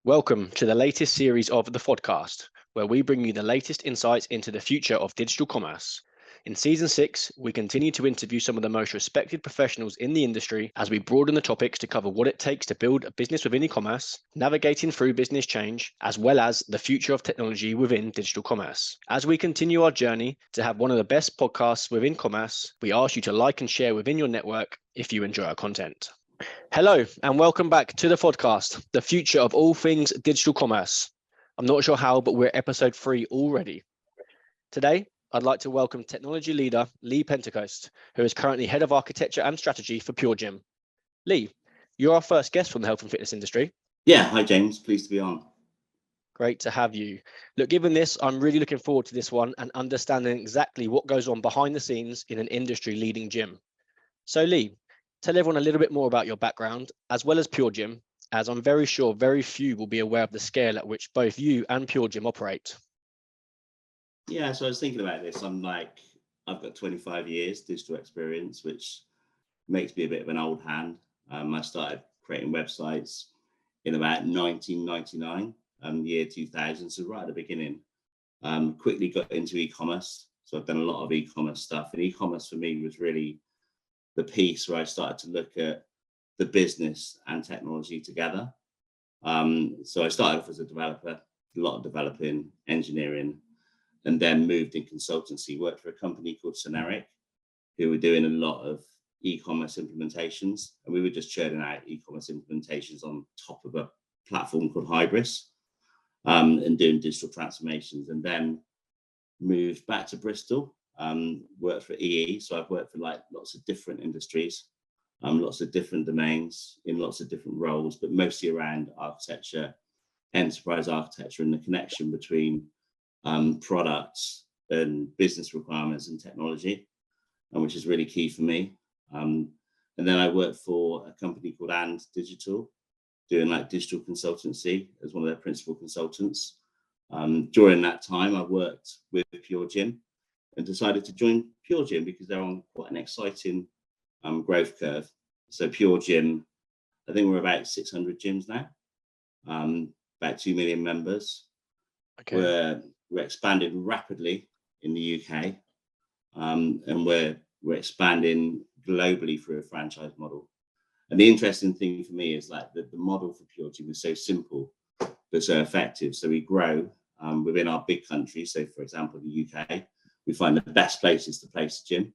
Welcome to the latest series of the podcast, where we bring you the latest insights into the future of digital commerce. In Season 6, we continue to interview some of the most respected professionals in the industry as we broaden the topics to cover what it takes to build a business within e-commerce, navigating through business change, as well as the future of technology within digital commerce. As we continue our journey to have one of the best podcasts within commerce, we ask you to like and share within your network if you enjoy our content. Hello and welcome back to the podcast, the future of all things digital commerce. I'm not sure how, but we're episode 3 already. Today, I'd like to welcome technology leader Lee Pentecost, who is currently head of architecture and strategy for PureGym. Lee, you're our first guest from the health and fitness industry. Yeah, hi James, pleased to be on. Great to have you. Look, given this, I'm really looking forward to this one and understanding exactly what goes on behind the scenes in an industry leading gym. So Lee, tell everyone a little bit more about your background, as well as PureGym, as I'm very sure very few will be aware of the scale at which both you and PureGym operate. Yeah, so I was thinking about this. I've got 25 years digital experience, which makes me a bit of an old hand. I started creating websites in about 1999, year 2000, so right at the beginning. Quickly got into e-commerce, so I've done a lot of e-commerce stuff. And e-commerce for me was really the piece where I started to look at the business and technology together. So I started off as a developer, a lot of developing, engineering, and then moved in consultancy, worked for a company called Soneric, who were doing a lot of e-commerce implementations. And we were just churning out e-commerce implementations on top of a platform called Hybris, and doing digital transformations. And then moved back to Bristol, worked for EE. So I've worked for lots of different industries, lots of different domains in lots of different roles, but mostly around architecture, enterprise architecture, and the connection between products and business requirements and technology, which is really key for me. And then I worked for a company called And Digital, doing digital consultancy as one of their principal consultants. During that time, I worked with PureGym and decided to join PureGym because they're on quite an exciting growth curve. So PureGym, I think we're about 600 gyms now, about 2 million members. Okay. We're expanding rapidly in the UK, and we're expanding globally through a franchise model. And the interesting thing for me is the model for PureGym is so simple but so effective. So we grow within our big countries. So for example, the UK, we find the best places to place a gym.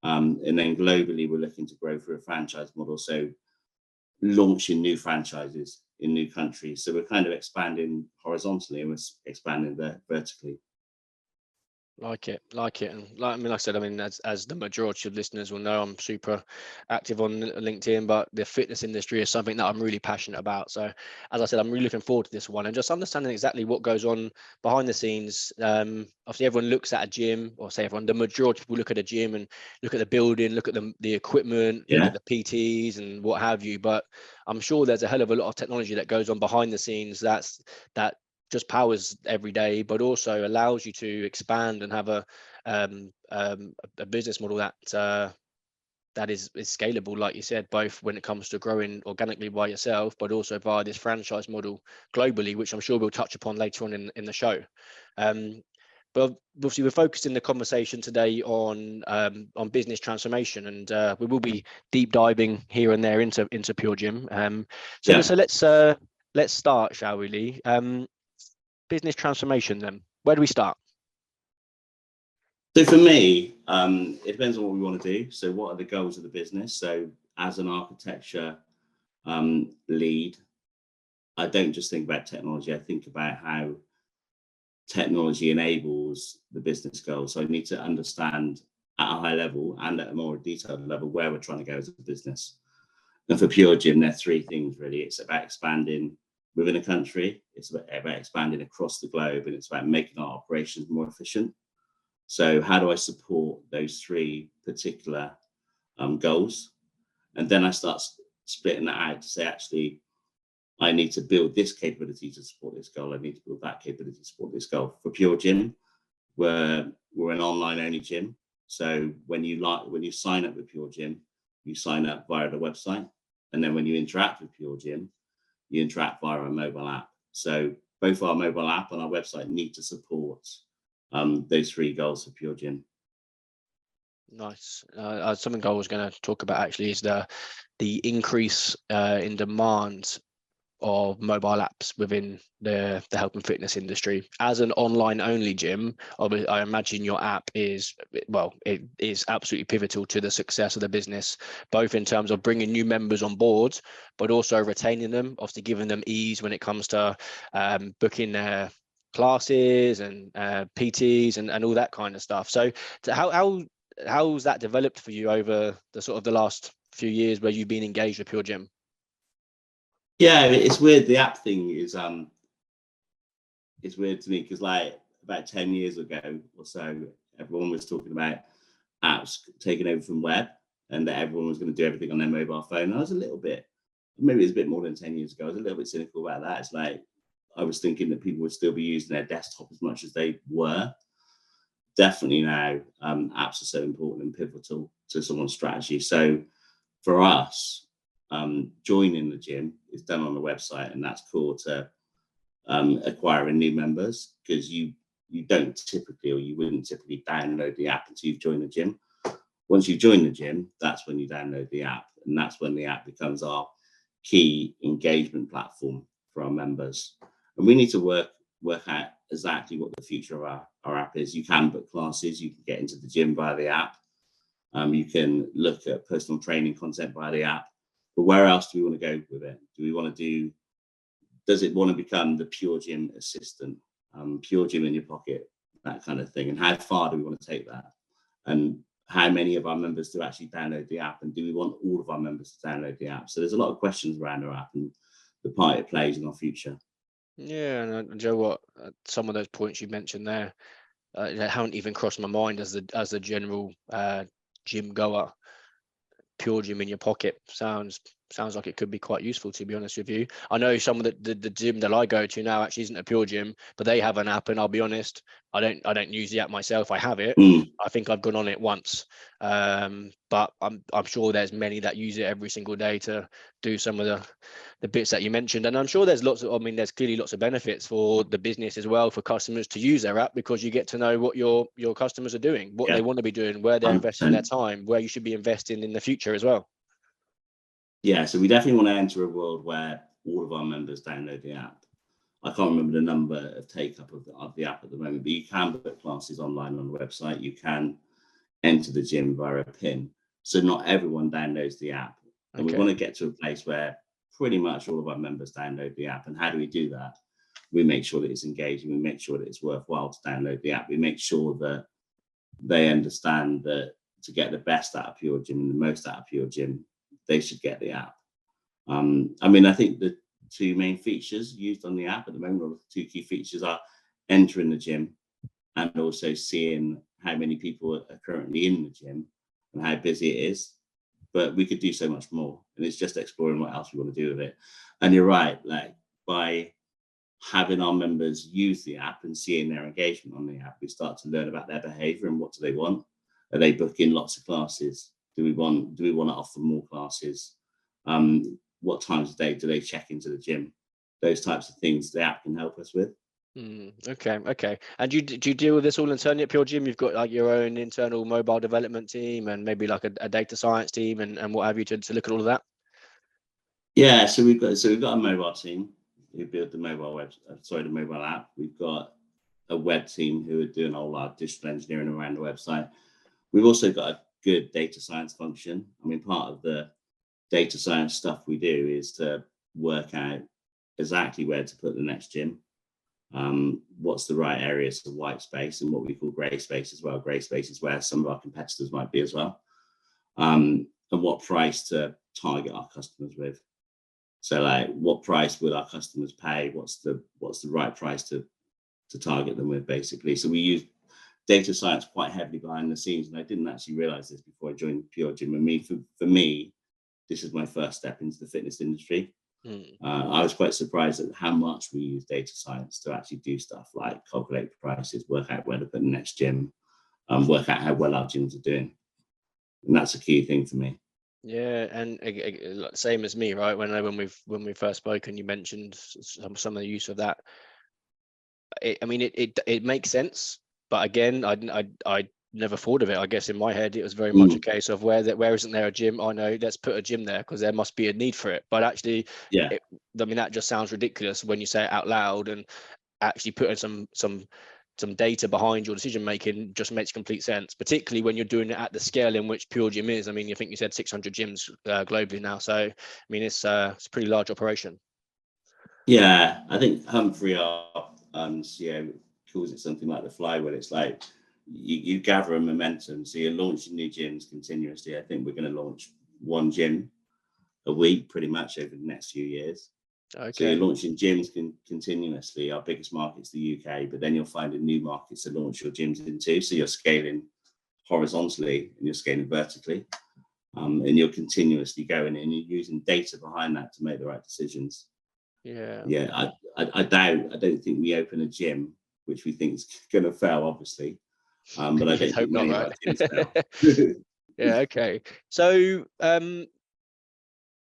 And then globally, we're looking to grow through a franchise model. So launching new franchises in new countries. So we're kind of expanding horizontally and we're expanding vertically. Like it. And like I said, as the majority of listeners will know, I'm super active on LinkedIn, but the fitness industry is something that I'm really passionate about. So as I said, I'm really looking forward to this one and just understanding exactly what goes on behind the scenes. Obviously everyone looks at a gym, or say everyone, the majority of people look at a gym and look at the building, look at the equipment, look at the PTs and what have you. But I'm sure there's a hell of a lot of technology that goes on behind the scenes that just powers every day, but also allows you to expand and have a business model that is scalable, like you said, both when it comes to growing organically by yourself, but also via this franchise model globally, which I'm sure we'll touch upon later on in the show. But obviously, we're focused in the conversation today on business transformation, and we will be deep diving here and there into PureGym. So let's start, shall we, Lee? Business transformation, then where do we start? So for me, it depends on what we want to do. So what are the goals of the business? So as an architecture lead, I don't just think about technology. I think about how technology enables the business goals. So I need to understand at a high level and at a more detailed level where we're trying to go as a business. And for PureGym, there are 3 things really. It's about expanding within a country, it's about expanding across the globe, and it's about making our operations more efficient. So how do I support those 3 particular goals? And then I start splitting that out to say, actually, I need to build this capability to support this goal. I need to build that capability to support this goal. For PureGym, we're an online only gym. So when you sign up with PureGym, you sign up via the website. And then when you interact with PureGym, you interact via our mobile app. So both our mobile app and our website need to support those 3 goals for PureGym. Nice. Something I was going to talk about actually is the increase in demand of mobile apps within the health and fitness industry. As an online only gym, I imagine your app is, well, it is absolutely pivotal to the success of the business, both in terms of bringing new members on board, but also retaining them, obviously giving them ease when it comes to booking their classes and PTs and all that kind of stuff. So how's that developed for you over the sort of the last few years where you've been engaged with PureGym? Yeah, it's weird. The app thing is it's weird to me because like about 10 years ago or so, everyone was talking about apps taking over from web and that everyone was going to do everything on their mobile phone. And I was a little bit, maybe it's a bit more than 10 years ago, I was a little bit cynical about that. It's like I was thinking that people would still be using their desktop as much as they were. Definitely now, apps are so important and pivotal to someone's strategy. So for us, joining the gym is done on the website, and that's cool to acquiring new members, because you don't typically, or you wouldn't typically download the app until you've joined the gym. Once you've joined the gym, that's when you download the app, and that's when the app becomes our key engagement platform for our members. And we need to work out exactly what the future of our app is. You can book classes, you can get into the gym via the app, you can look at personal training content via the app. But where else do we want to go with it? Does it want to become the PureGym assistant, PureGym in your pocket, that kind of thing? And how far do we want to take that? And how many of our members do actually download the app? And do we want all of our members to download the app? So there's a lot of questions around our app and the part it plays in our future. Yeah, and Joe, what some of those points you mentioned there, they haven't even crossed my mind as the general gym goer. PureGym in your pocket sounds like it could be quite useful, to be honest with you. I know some of the gym that I go to now actually isn't a PureGym, but they have an app, and I'll be honest, I don't use the app myself. I have it. I think I've gone on it once, but I'm sure there's many that use it every single day to do some of the bits that you mentioned. And I'm sure there's there's clearly lots of benefits for the business as well, for customers to use their app, because you get to know what your customers are doing, what they want to be doing, where they're 100%. investing their time, where you should be investing in the future as well. Yeah, so we definitely want to enter a world where all of our members download the app. I can't remember the number of take-up of the app at the moment, but you can book classes online on the website. You can enter the gym via a PIN. So not everyone downloads the app. And we want to get to a place where pretty much all of our members download the app. And how do we do that? We make sure that it's engaging. We make sure that it's worthwhile to download the app. We make sure that they understand that to get the best out of PureGym and the most out of PureGym, they should get the app. I think the 2 main features used on the app at the moment, or the 2 key features, are entering the gym and also seeing how many people are currently in the gym and how busy it is. But we could do so much more, and it's just exploring what else we want to do with it. And you're right, like by having our members use the app and seeing their engagement on the app, we start to learn about their behavior and what do they want. Are they booking lots of classes? Do we want to offer more classes? What times of day do they check into the gym? Those types of things the app can help us with. Okay. And do you deal with this all internally at PureGym? You've got like your own internal mobile development team and maybe like a data science team and what have you to look at all of that? Yeah, so we've got a mobile team who build the mobile app. We've got a web team who are doing all our digital engineering around the website. We've also got a good data science function. Part of the data science stuff we do is to work out exactly where to put the next gym. What's the right areas of white space and what we call grey space as well. Grey space is where some of our competitors might be as well. And what price to target our customers with. So like, what price will our customers pay? What's the right price to target them with, basically? So we use data science quite heavily behind the scenes, and I didn't actually realize this before I joined PureGym. For me, this is my first step into the fitness industry. I was quite surprised at how much we use data science to actually do stuff like calculate prices, work out where to put the next gym, work out how well our gyms are doing. And that's a key thing for me. Yeah, and same as me, right? When we first spoke, and you mentioned some of the use of that. I mean, it makes sense, but again, I never thought of it. I guess in my head, it was very much a Mm, case of where isn't there a gym? I know, let's put a gym there because there must be a need for it. But actually, yeah. it, I mean, that just sounds ridiculous when you say it out loud, and actually putting some data behind your decision making just makes complete sense, particularly when you're doing it at the scale in which PureGym is. I mean, I think you said 600 gyms globally now, so I mean, it's a pretty large operation. Yeah, I think Humphrey, our CEO, calls it something like the flywheel. It's like you gather a momentum. So you're launching new gyms continuously. I think we're going to launch one gym a week pretty much over the next few years. So you're Okay. launching gyms continuously. Our biggest market's the UK, but then you'll find a new markets to launch your gyms into. So you're scaling horizontally and you're scaling vertically. And you're continuously going and you're using data behind that to make the right decisions. Yeah. Yeah, I don't think we open a gym, which we think is going to fail, obviously. But I You'd don't think hope not, many of right? our gyms fail. Yeah. Okay. So,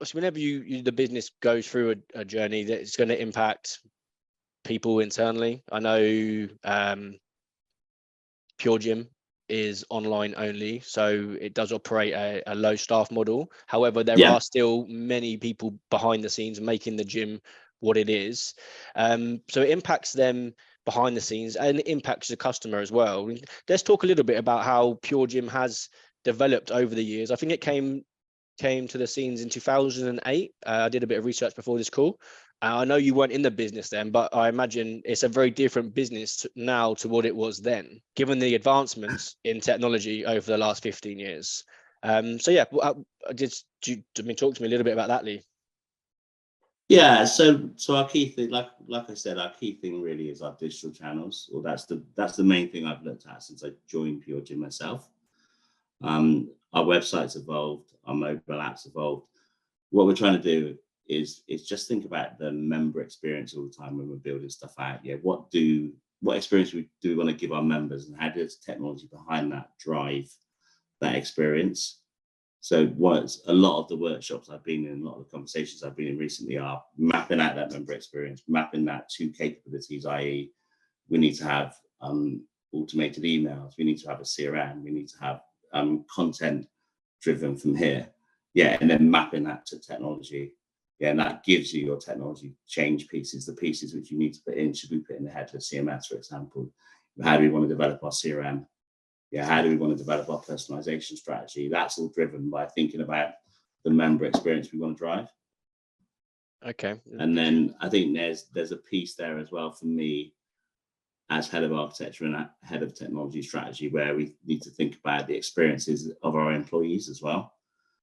so whenever the business goes through a journey that it's going to impact people internally, I know Pure Gym is online only, so it does operate a low staff model. However, there Yeah, are still many people behind the scenes making the gym what it is. So it impacts them behind the scenes, and it impacts the customer as well. Let's talk a little bit about how Pure Gym has developed over the years. I think it came to the scenes in 2008. I did a bit of research before this call. I know you weren't in the business then, but I imagine it's a very different business now to what it was then, given the advancements in technology over the last 15 years. So yeah, I mean, talk to me a little bit about that, Lee. yeah. So our key thing, like I said, our key thing really is our digital channels. Or that's the main thing I've looked at since I joined Pure Gym myself. Our website's evolved, our mobile app's evolved. What we're trying to do is just think about the member experience all the time when we're building stuff out. Yeah, what experience do we want to give our members, and how does technology behind that drive that experience? So what's a lot of the workshops I've been in, a lot of the conversations I've been in recently are mapping out that member experience, mapping that to capabilities, i.e., we need to have automated emails, we need to have a CRM, we need to have content driven from here. Yeah, and then mapping that to technology. Yeah, and that gives you your technology change pieces, the pieces which you need to put in. Should we put in the headless CMS, for example? How do we want to develop our CRM? Yeah, how do we want to develop our personalization strategy? That's all driven by thinking about the member experience we want to drive. Okay. And then I think there's a piece there as well for me as head of architecture and head of technology strategy, where we need to think about the experiences of our employees as well.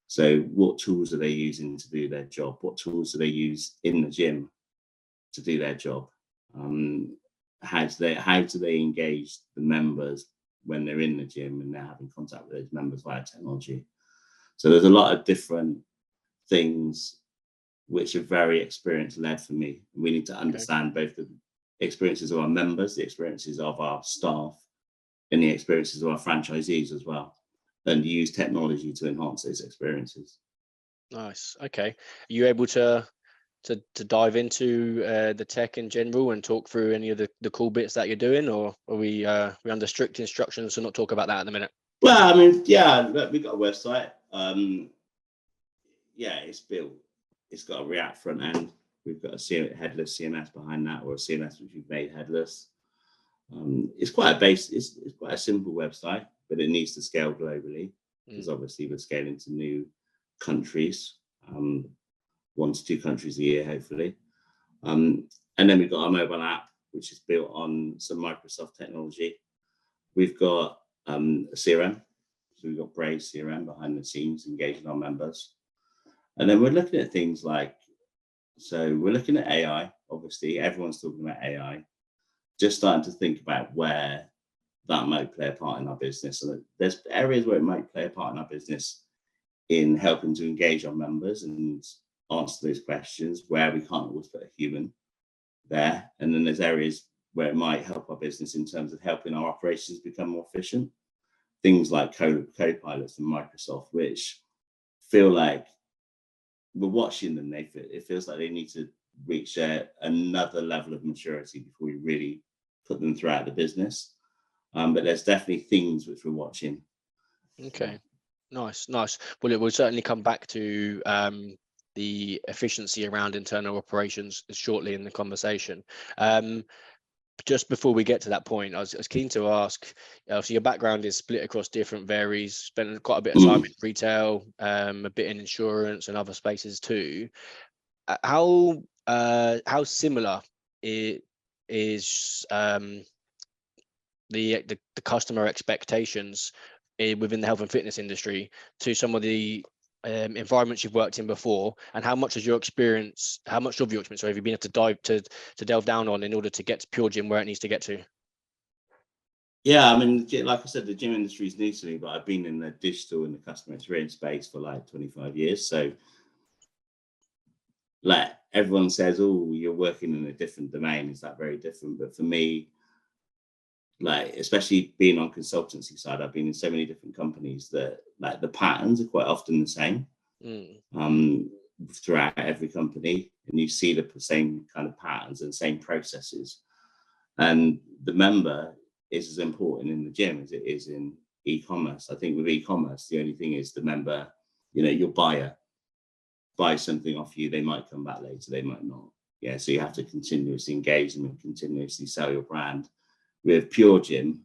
So what tools are they using to do their job? What tools do they use in the gym to do their job? How do they engage the members when they're in the gym and they're having contact with those members via technology? So there's a lot of different things which are very experience led for me. We need to Okay. understand both the experiences of our members, the experiences of our staff, and the experiences of our franchisees as well, and use technology to enhance those experiences. Nice. Okay. Are you able to dive into the tech in general and talk through any of the cool bits that you're doing, or are we under strict instructions to not talk about that at the minute? Well, I mean, yeah, we've got a website. Yeah, it's built. It's got a React front end. We've got a headless CMS behind that, or a CMS which we've made headless. It's quite a base. It's quite a simple website, but it needs to scale globally because obviously we're scaling to new countries, 1 to 2 countries a year, hopefully. And then we've got our mobile app, which is built on some Microsoft technology. We've got a CRM, so we've got Brave CRM behind the scenes, engaging our members. And then we're looking at things like, so we're looking at AI. Obviously, everyone's talking about AI. Just starting to think about where that might play a part in our business. And there's areas where it might play a part in our business in helping to engage our members and answer those questions where we can't always put a human there. And then there's areas where it might help our business in terms of helping our operations become more efficient. Things like co-pilots from Microsoft, which feel like we're watching them. It feels like they need to reach another level of maturity before we really put them throughout the business. But there's definitely things which we're watching. Okay, nice. Well, it will certainly come back to the efficiency around internal operations shortly in the conversation. Just before we get to that point, I was keen to ask, so your background is split across different varies, spent quite a bit of time in retail, a bit in insurance and other spaces too. How similar is the customer expectations within the health and fitness industry to some of the environments you've worked in before, and how much of your experience have you been able to delve down on in order to get to PureGym where it needs to get to? Yeah, I mean, like I said, the gym industry is new to me, but I've been in the digital and the customer experience space for like 25 years. So, like, everyone says, oh, you're working in a different domain. Is that very different? But for me, like, especially being on consultancy side, I've been in so many different companies that like the patterns are quite often the same throughout every company, and you see the same kind of patterns and same processes. And the member is as important in the gym as it is in e-commerce. I think with e-commerce, the only thing is the member, your buyer buys something off you, they might come back later, they might not. Yeah, so you have to continuously engage them and continuously sell your brand. With PureGym,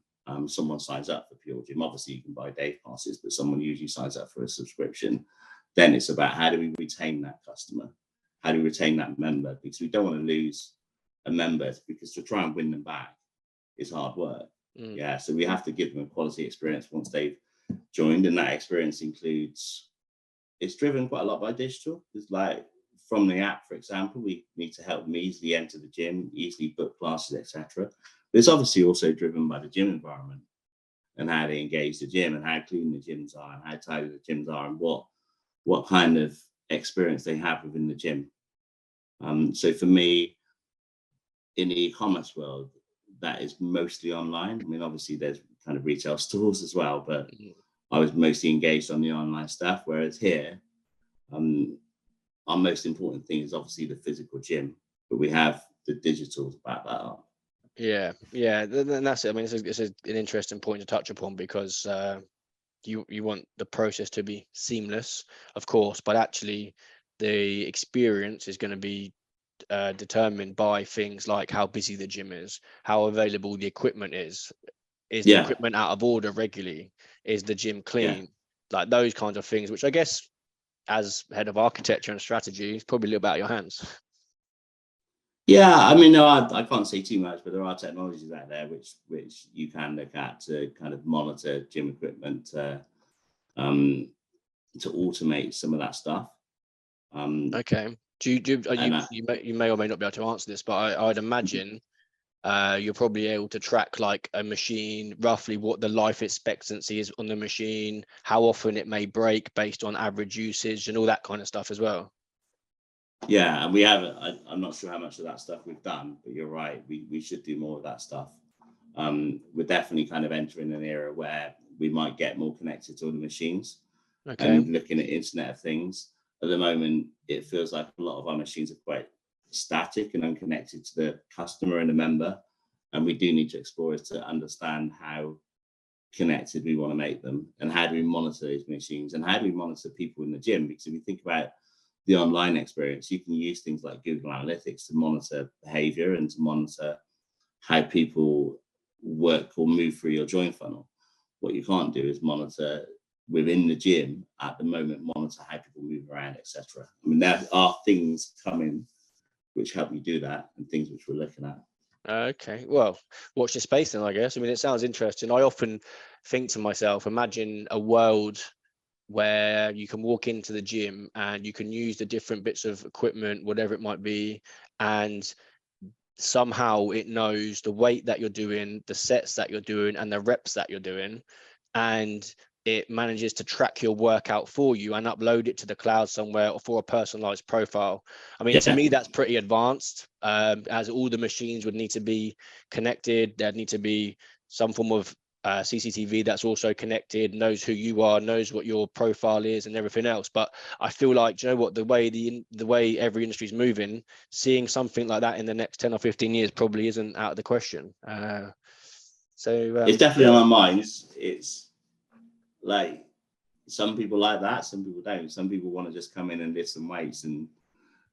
someone signs up for PureGym. Obviously, you can buy day passes, but someone usually signs up for a subscription. Then it's about how do we retain that customer? How do we retain that member? Because we don't want to lose a member, because to try and win them back is hard work. Yeah, so we have to give them a quality experience once they've joined, and that experience includes, it's driven quite a lot by digital. It's like from the app, for example, we need to help them easily enter the gym, easily book classes, etc. But it's obviously also driven by the gym environment and how they engage the gym and how clean the gyms are and how tidy the gyms are and what kind of experience they have within the gym. So for me, in the e-commerce world, that is mostly online. I mean, obviously there's kind of retail stores as well, but I was mostly engaged on the online stuff. Whereas here, our most important thing is obviously the physical gym, but we have the digital to back that up. Yeah, and that's it. I mean, it's an interesting point to touch upon, because you want the process to be seamless, of course, but actually the experience is going to be determined by things like how busy the gym is, how available the equipment is the equipment out of order regularly, is the gym clean, like those kinds of things, which I guess as head of architecture and strategy is probably a little bit out of your hands. Yeah, I mean, no, I can't say too much, but there are technologies out there which you can look at to kind of monitor gym equipment to automate some of that stuff. Okay. You may or may not be able to answer this, but I'd imagine you're probably able to track like a machine, roughly what the life expectancy is on the machine, how often it may break based on average usage and all that kind of stuff as well. Yeah, and we have, I'm not sure how much of that stuff we've done, but you're right, we should do more of that stuff. We're definitely kind of entering an era where we might get more connected to all the machines and looking at Internet of Things. At the moment, it feels like a lot of our machines are quite static and unconnected to the customer and the member. And we do need to explore is to understand how connected we want to make them, and how do we monitor these machines, and how do we monitor people in the gym? Because if you think about the online experience, you can use things like Google Analytics to monitor behavior and to monitor how people work or move through your join funnel. What you can't do is monitor within the gym at the moment, monitor how people move around, etc. I mean, there are things coming which help you do that, and things which we're looking at. Okay, well, watch your space then, I guess. I mean, it sounds interesting. I often think to myself, imagine a world where you can walk into the gym and you can use the different bits of equipment, whatever it might be, and somehow it knows the weight that you're doing, the sets that you're doing, and the reps that you're doing, and it manages to track your workout for you and upload it to the cloud somewhere or for a personalized profile. I mean, to me, that's pretty advanced, as all the machines would need to be connected. There'd need to be some form of CCTV that's also connected, knows who you are, knows what your profile is and everything else. But I feel like, you know what, the way every industry is moving, seeing something like that in the next 10 or 15 years probably isn't out of the question. It's definitely on my mind. It's like, some people like that, some people don't. Some people want to just come in and lift some weights and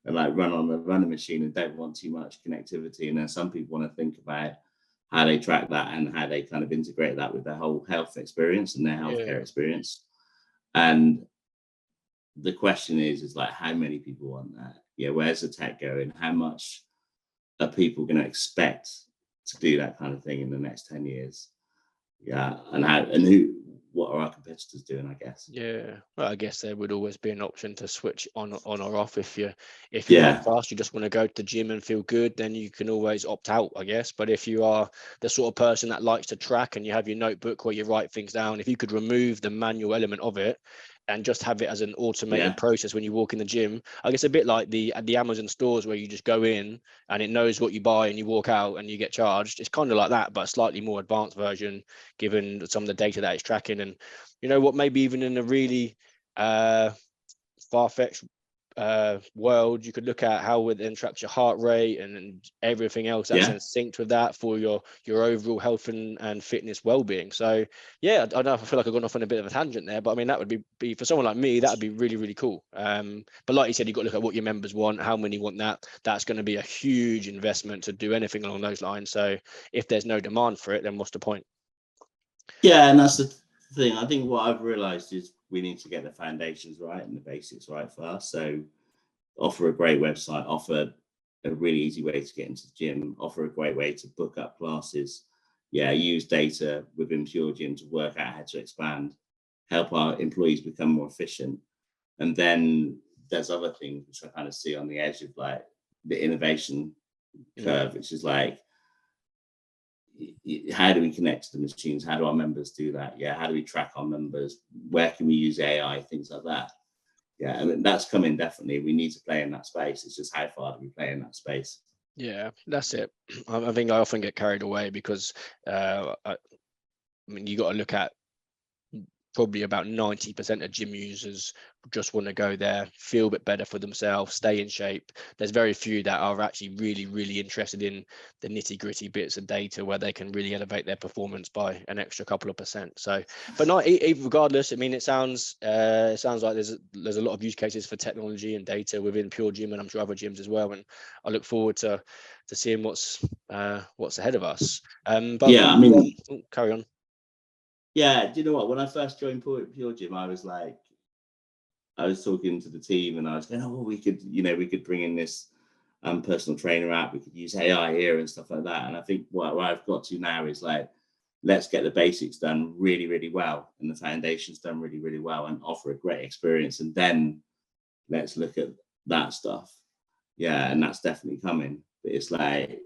like run on the running machine and don't want too much connectivity. And then some people want to think about how they track that and how they kind of integrate that with their whole health experience and their healthcare experience. And the question is like, how many people want that? Yeah, where's the tech going? How much are people going to expect to do that kind of thing in the next 10 years? Yeah, what are our competitors doing, I guess? Yeah, well, I guess there would always be an option to switch on or off. If you're not fast, you just want to go to the gym and feel good, then you can always opt out, I guess. But if you are the sort of person that likes to track and you have your notebook where you write things down, if you could remove the manual element of it and just have it as an automated process when you walk in the gym, I guess a bit like the Amazon stores where you just go in and it knows what you buy and you walk out and you get charged. It's kind of like that, but a slightly more advanced version, given some of the data that it's tracking. And you know what, maybe even in a really far-fetched world, you could look at how it then tracks your heart rate and everything else that's in synced with that for your overall health and fitness well-being. So yeah, I don't know if I feel like I've gone off on a bit of a tangent there, but I mean, that would be for someone like me, that would be really, really cool. But like you said, you've got to look at what your members want, how many want that. That's going to be a huge investment to do anything along those lines. So if there's no demand for it, then what's the point? Yeah, and that's the thing. I think what I've realized is we need to get the foundations right and the basics right first. So offer a great website, offer a really easy way to get into the gym, offer a great way to book up classes. Yeah, use data within PureGym to work out how to expand, help our employees become more efficient. And then there's other things which I kind of see on the edge of like the innovation curve, which is like, how do we connect to the machines? How do our members do that? Yeah, how do we track our members? Where can we use AI? Things like that. Yeah, I mean, that's coming definitely. We need to play in that space. It's just how far do we play in that space? Yeah, that's it. I think I often get carried away because I mean, you got to look at probably about 90% of gym users just want to go there, feel a bit better for themselves, stay in shape. There's very few that are actually really, really interested in the nitty-gritty bits of data where they can really elevate their performance by an extra couple of percent. So, but not regardless. I mean, it sounds like there's a lot of use cases for technology and data within PureGym, and I'm sure other gyms as well. And I look forward to seeing what's ahead of us. But yeah, I mean, carry on. Yeah, do you know what? When I first joined PureGym, I was talking to the team and I was going, oh, we could bring in this personal trainer app. We could use AI here and stuff like that. And I think what I've got to now is like, let's get the basics done really, really well and the foundations done really, really well and offer a great experience. And then let's look at that stuff. Yeah, and that's definitely coming. But it's like,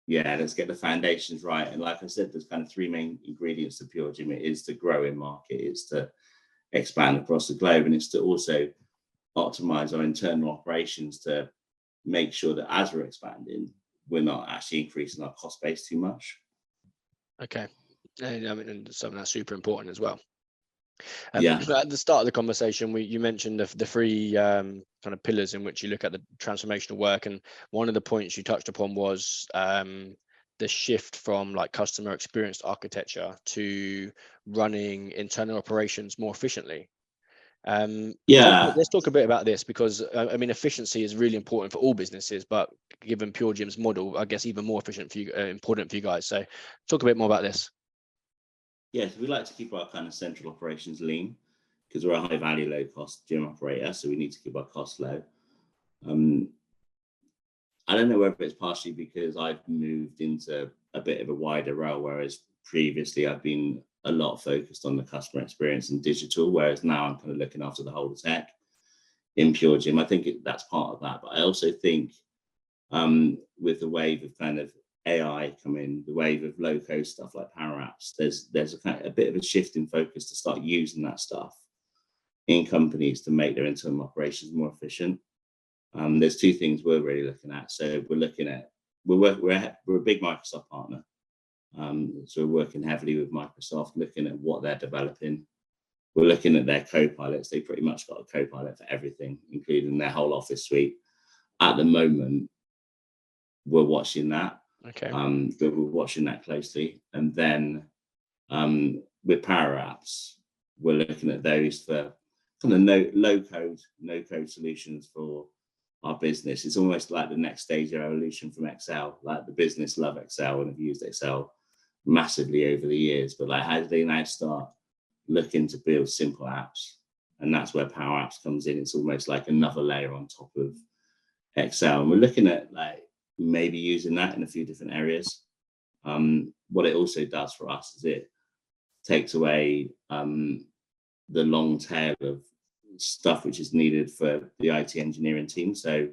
yeah, let's get the foundations right. And like I said, there's kind of three main ingredients to PureGym. It is to grow in market, it's to expand across the globe, and it's to also optimize our internal operations to make sure that as we're expanding, we're not actually increasing our cost base too much. Okay. And I mean, and something that's super important as well. Yeah. At the start of the conversation, you mentioned the three kind of pillars in which you look at the transformational work, and one of the points you touched upon was the shift from like customer experience architecture to running internal operations more efficiently. Let's talk a bit about this, because I mean, efficiency is really important for all businesses, but given PureGym's model, I guess even more efficient for you, important for you guys. So talk a bit more about this. Yeah, so we like to keep our kind of central operations lean because we're a high value, low cost gym operator. So we need to keep our costs low. I don't know whether it's partially because I've moved into a bit of a wider role, whereas previously I've been a lot focused on the customer experience and digital, whereas now I'm kind of looking after the whole tech in PureGym. I think that's part of that. But I also think with the wave of kind of AI coming, the wave of low-code stuff like Power Apps, there's a bit of a shift in focus to start using that stuff in companies to make their internal operations more efficient. There's two things we're really looking at. So we're a big Microsoft partner. So we're working heavily with Microsoft, looking at what they're developing. We're looking at their co-pilots. They pretty much got a co-pilot for everything, including their whole office suite. At the moment, we're watching that. Okay. But we're watching that closely. And then with Power Apps, we're looking at those for kind of no code solutions for our business. It's almost like the next stage of evolution from Excel. Like the business love Excel and have used Excel massively over the years, but like how do they now start looking to build simple apps? And that's where Power Apps comes in. It's almost like another layer on top of Excel, and we're looking at like maybe using that in a few different areas. What it also does for us is it takes away the long tail of stuff which is needed for the IT engineering team. So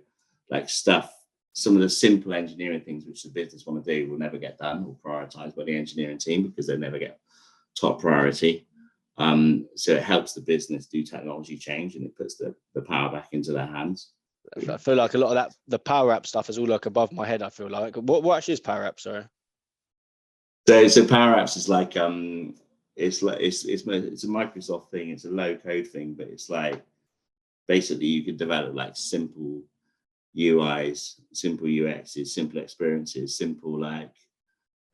like some of the simple engineering things which the business want to do will never get done or prioritized by the engineering team because they never get top priority. So it helps the business do technology change, and it puts the power back into their hands. I feel like a lot of that, the Power App stuff is all like above my head. I feel like what actually is Power App? Sorry. So Power Apps is like it's a Microsoft thing. It's a low code thing, but it's like basically you could develop like simple UIs, simple UXs, simple experiences, simple like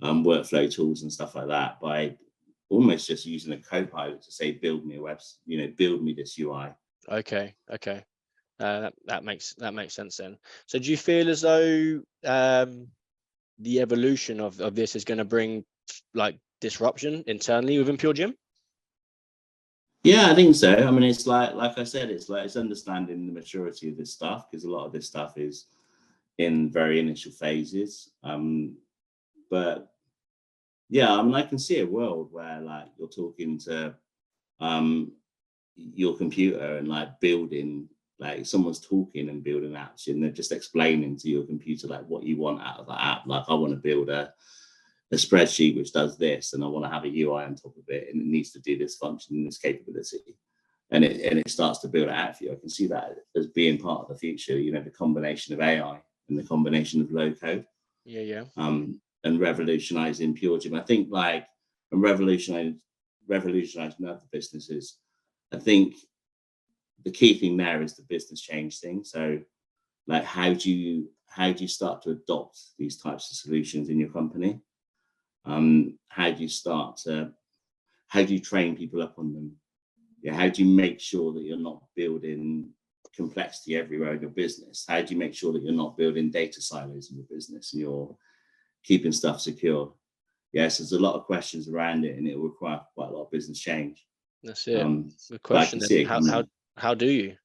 workflow tools and stuff like that by almost just using a co-pilot to say, build me a website, build me this UI. Okay. That makes sense then. So do you feel as though the evolution of this is going to bring like disruption internally within PureGym? Yeah, I think so. I mean, it's like I said, it's understanding the maturity of this stuff, because a lot of this stuff is in very initial phases. But yeah, I mean, I can see a world where like you're talking to your computer and like building, like someone's talking and building apps, and they're just explaining to your computer like what you want out of that app. Like I want to build a spreadsheet which does this, and I want to have a UI on top of it, and it needs to do this function and this capability, and it starts to build it out for you. I can see that as being part of the future. The combination of AI and the combination of low code. Yeah. And revolutionizing PureGym. I think like and revolutionizing other businesses. I think the key thing there is the business change thing. So like how do you start to adopt these types of solutions in your company? How do you train people up on them? Yeah, how do you make sure that you're not building complexity everywhere in your business? How do you make sure that you're not building data silos in your business and you're keeping stuff secure? Yes, there's a lot of questions around it, and it will require quite a lot of business change. That's it. The But I question can see then, it how do you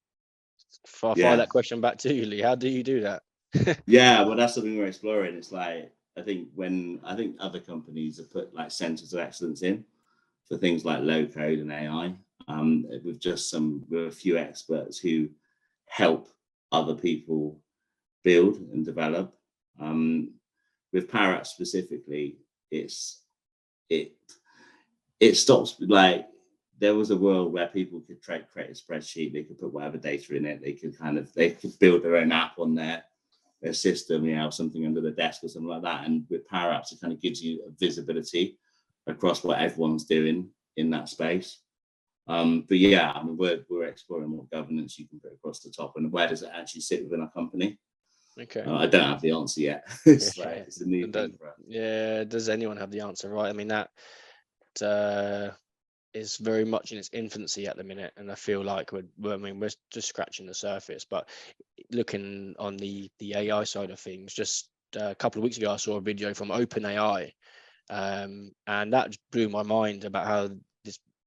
fire that question back to you, Lee? How do you do that? Yeah, well, that's something we're exploring. It's like I think other companies have put like centers of excellence in for things like low code and AI, with a few experts who help other people build and develop. With Power Apps specifically, it stops. Like there was a world where people could create a spreadsheet, they could put whatever data in it, they could build their own app on their system, something under the desk or something like that. And with Power Apps, it kind of gives you a visibility across what everyone's doing in that space. But yeah, I mean, we're exploring what governance you can put across the top, and where does it actually sit within our company. Okay. I don't have the answer yet. It's a new thing for us. Yeah, does anyone have the answer, right? I mean, that is very much in its infancy at the minute, and I feel like we're just scratching the surface. But looking on the AI side of things, just a couple of weeks ago I saw a video from OpenAI, and that blew my mind about how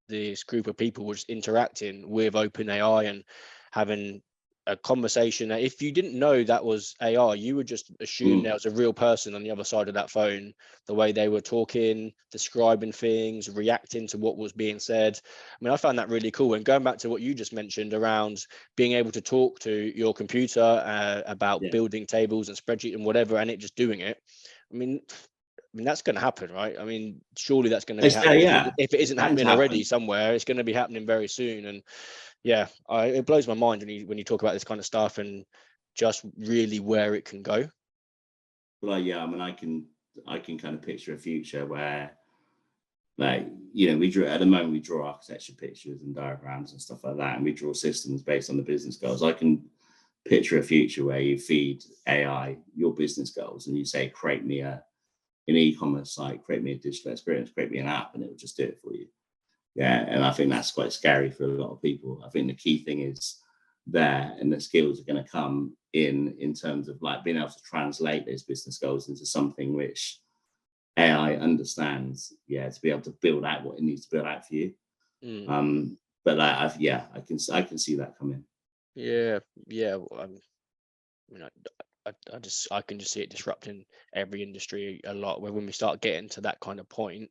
this group of people was interacting with OpenAI and having a conversation that if you didn't know that was AI, you would just assume there was a real person on the other side of that phone, the way they were talking, describing things, reacting to what was being said. I mean, I found that really cool. And going back to what you just mentioned around being able to talk to your computer about building tables and spreadsheets and whatever, and it just doing it. I mean, that's going to happen, right? I mean, surely that's going to be happening. If it isn't happening already somewhere, it's going to be happening very soon. And yeah, it blows my mind when you talk about this kind of stuff and just really where it can go. Well, yeah, I mean, I can kind of picture a future where, like, you know, at the moment we draw architecture pictures and diagrams and stuff like that, and we draw systems based on the business goals. I can picture a future where you feed AI your business goals and you say, create me an e-commerce site, create me a digital experience, create me an app, and it will just do it for you. Yeah, and I think that's quite scary for a lot of people. I think the key thing is there, and the skills are going to come in terms of like being able to translate those business goals into something which AI understands, to be able to build out what it needs to build out for you. But I can see that coming. Yeah, yeah. You know, I can just see it disrupting every industry a lot. Where when we start getting to that kind of point,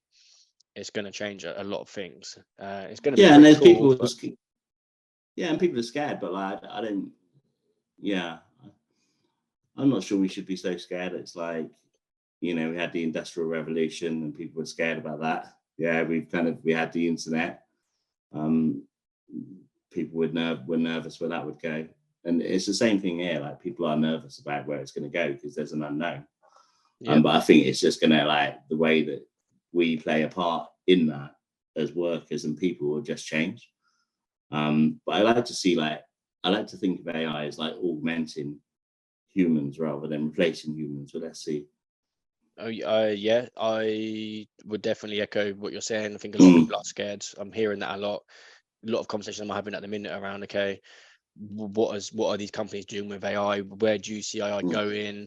it's going to change a lot of things. It's going to be And pretty there's cool. people, and people are scared, but like I don't. Yeah, I'm not sure we should be so scared. It's like, you know, we had the Industrial Revolution and people were scared about that. Yeah, we had the internet. People were nervous where that would go. And it's the same thing here. Like, people are nervous about where it's going to go because there's an unknown. But I think it's just going to, like, the way that we play a part in that as workers and people will just change. But I like to think of AI as like augmenting humans rather than replacing humans. But let's see. Yeah, I would definitely echo what you're saying. I think a lot of people are scared. I'm hearing that a lot. A lot of conversations I'm having at the minute around, okay, what are these companies doing with AI? Where do you see AI going?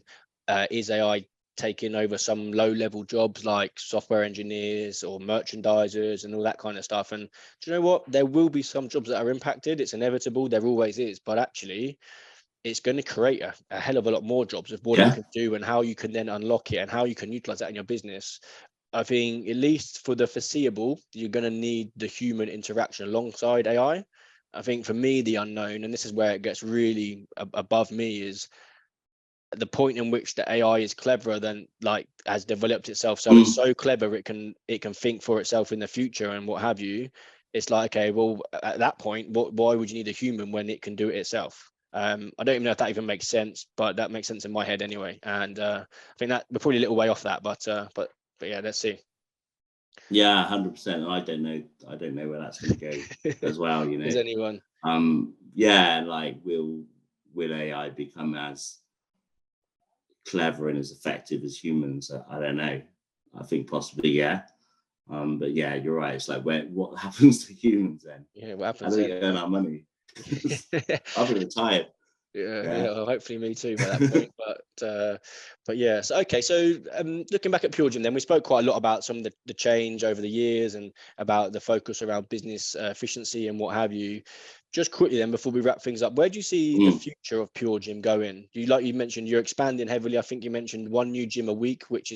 Is AI taking over some low-level jobs like software engineers or merchandisers and all that kind of stuff? And do you know what? There will be some jobs that are impacted. It's inevitable. There always is. But actually, it's going to create a hell of a lot more jobs of what it can do and how you can then unlock it and how you can utilize that in your business. I think, at least for the foreseeable, you're going to need the human interaction alongside AI. I think for me, the unknown, and this is where it gets really above me, is the point in which the AI is cleverer than, like, has developed itself. So it's so clever it can think for itself in the future and what have you. It's like, okay, well, at that point, why would you need a human when it can do it itself? I don't even know if that even makes sense, but that makes sense in my head anyway. And I think that we're probably a little way off that, but yeah, let's see. Yeah, 100%. I don't know where that's going to go as well. You know, Is anyone? Like, will AI become as clever and as effective as humans? I don't know. I think possibly, yeah. But yeah, you're right. It's like, what happens to humans then? Yeah, what happens How do we then? earn our money? I'll be retired. Yeah, well, hopefully me too by that point. But yeah, so okay, so looking back at PureGym, then we spoke quite a lot about some of the change over the years and about the focus around business efficiency and what have you. Just quickly then, before we wrap things up, where do you see the future of PureGym going? Like you mentioned, you're expanding heavily. I think you mentioned one new gym a week, which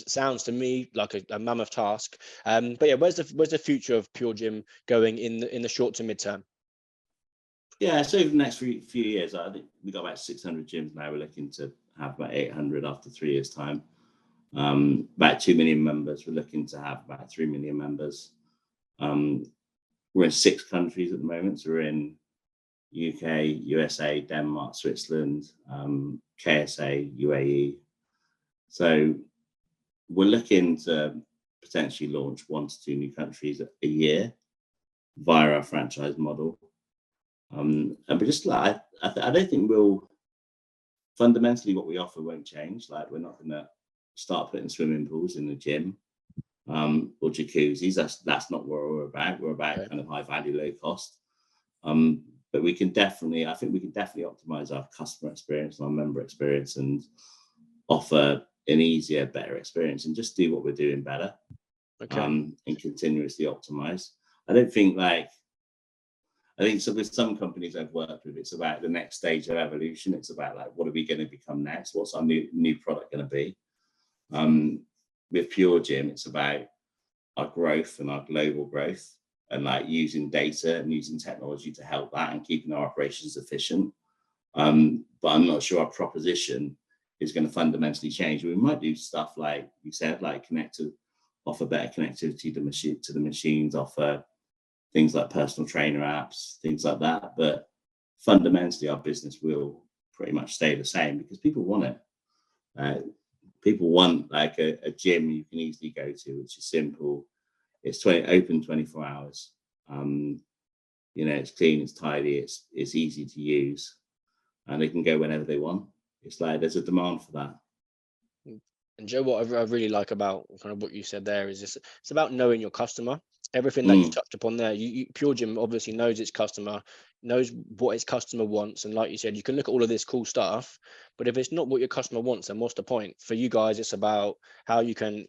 sounds to me like a mammoth task. But yeah, where's the future of PureGym going in the short to midterm? Yeah, so over the next few years, I think we've got about 600 gyms now. We're looking to have about 800 after 3 years' time. About 2 million members. We're looking to have about 3 million members. We're in 6 countries at the moment. So we're in UK, USA, Denmark, Switzerland, KSA, UAE. So we're looking to potentially launch 1 to 2 new countries a year via our franchise model. And we're just like, I don't think fundamentally what we offer won't change. Like, we're not going to start putting swimming pools in the gym or jacuzzis. That's not what we're about. We're about kind of high value, low cost. But I think we can definitely optimize our customer experience and our member experience and offer an easier, better experience and just do what we're doing better and continuously optimize. I think so with some companies I've worked with, it's about the next stage of evolution. It's about, like, what are we going to become next? What's our new product going to be? With PureGym, it's about our growth and our global growth and, like, using data and using technology to help that and keeping our operations efficient. But I'm not sure our proposition is going to fundamentally change. We might do stuff like you said, like offer better connectivity to the machines, offer things like personal trainer apps, things like that. But fundamentally, our business will pretty much stay the same because people want it. People want like a gym you can easily go to, which is simple. It's open 24 hours. It's clean, it's tidy, it's easy to use, and they can go whenever they want. It's like there's a demand for that. And Joe, what I really like about kind of what you said there is it's about knowing your customer. Everything that you've touched upon there, PureGym obviously knows its customer, knows what its customer wants, and like you said, you can look at all of this cool stuff, but if it's not what your customer wants, then what's the point? For you guys, it's about how you can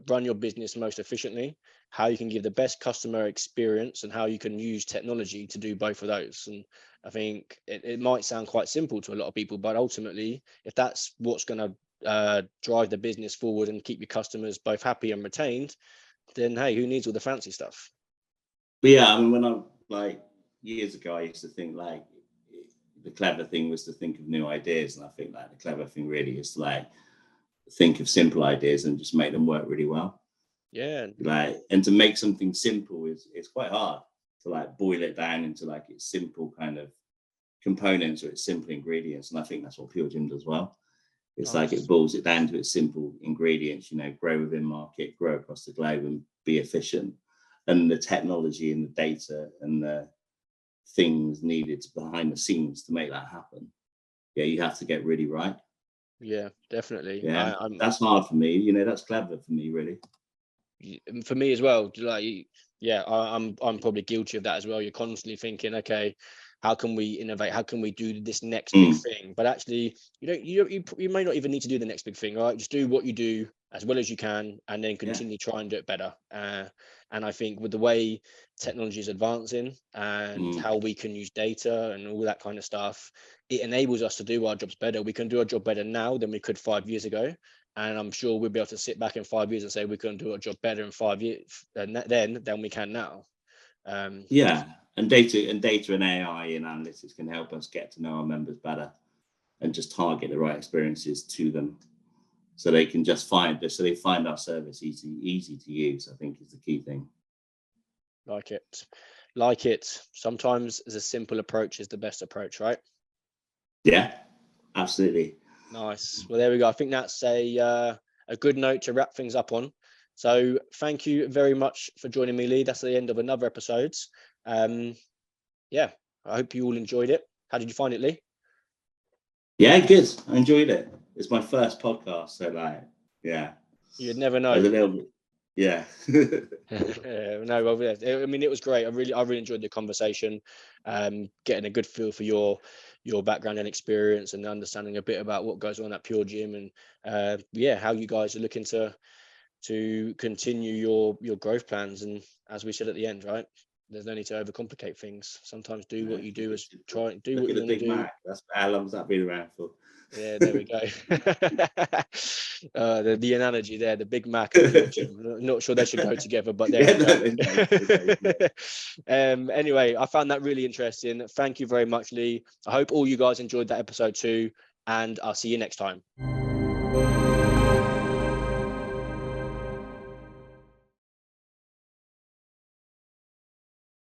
run your business most efficiently, how you can give the best customer experience, and how you can use technology to do both of those. And I think it might sound quite simple to a lot of people, but ultimately, if that's what's going to drive the business forward and keep your customers both happy and retained, then hey, who needs all the fancy stuff? But yeah, I mean, when I like years ago, I used to think like the clever thing was to think of new ideas, and I think like the clever thing really is to like think of simple ideas and just make them work really well. Yeah. Like, and to make something simple is quite hard to like boil it down into like its simple kind of components or its simple ingredients. And I think that's what PureGym does well. It's Nice. like it boils it down to its simple ingredients, grow within market, grow across the globe and be efficient. And the technology and the data and the things needed behind the scenes to make that happen. Yeah, you have to get really right. Yeah, definitely. Yeah, that's hard for me. That's clever for me, really. For me as well, like, yeah, I'm probably guilty of that as well. You're constantly thinking, okay, how can we innovate? How can we do this next big thing? But actually, you may not even need to do the next big thing, right? Just do what you do as well as you can, and then continue try and do it better. And I think with the way technology is advancing and how we can use data and all that kind of stuff, it enables us to do our jobs better. We can do our job better now than we could 5 years ago. And I'm sure we'll be able to sit back in 5 years and say we can do a job better in 5 years than we can now. Yeah, and data and AI and analytics can help us get to know our members better and just target the right experiences to them, so they can just find our service easy to use. I think is the key thing. Like it. Sometimes as a simple approach is the best approach, right? Yeah, absolutely. Nice. Well, there we go. I think that's a good note to wrap things up on. So thank you very much for joining me, Lee. That's the end of another episode. Yeah, I hope you all enjoyed it. How did you find it, Lee? Yeah, good. I enjoyed it. It's my first podcast, so yeah. You'd never know. A little bit, yeah. No, well, yeah. I mean, it was great. I really enjoyed the conversation. Getting a good feel for your background and experience, and understanding a bit about what goes on at PureGym, and how you guys are looking to continue your growth plans. And as we said at the end, right, there's no need to overcomplicate things. Sometimes do what you do is try and do what you're going to do. Mac. That's how long has that been around for? Yeah, there we go. The analogy there, the Big Mac and PureGym. Not sure they should go together, but there we go. Anyway, I found that really interesting. Thank you very much, Lee. I hope all you guys enjoyed that episode too, and I'll see you next time.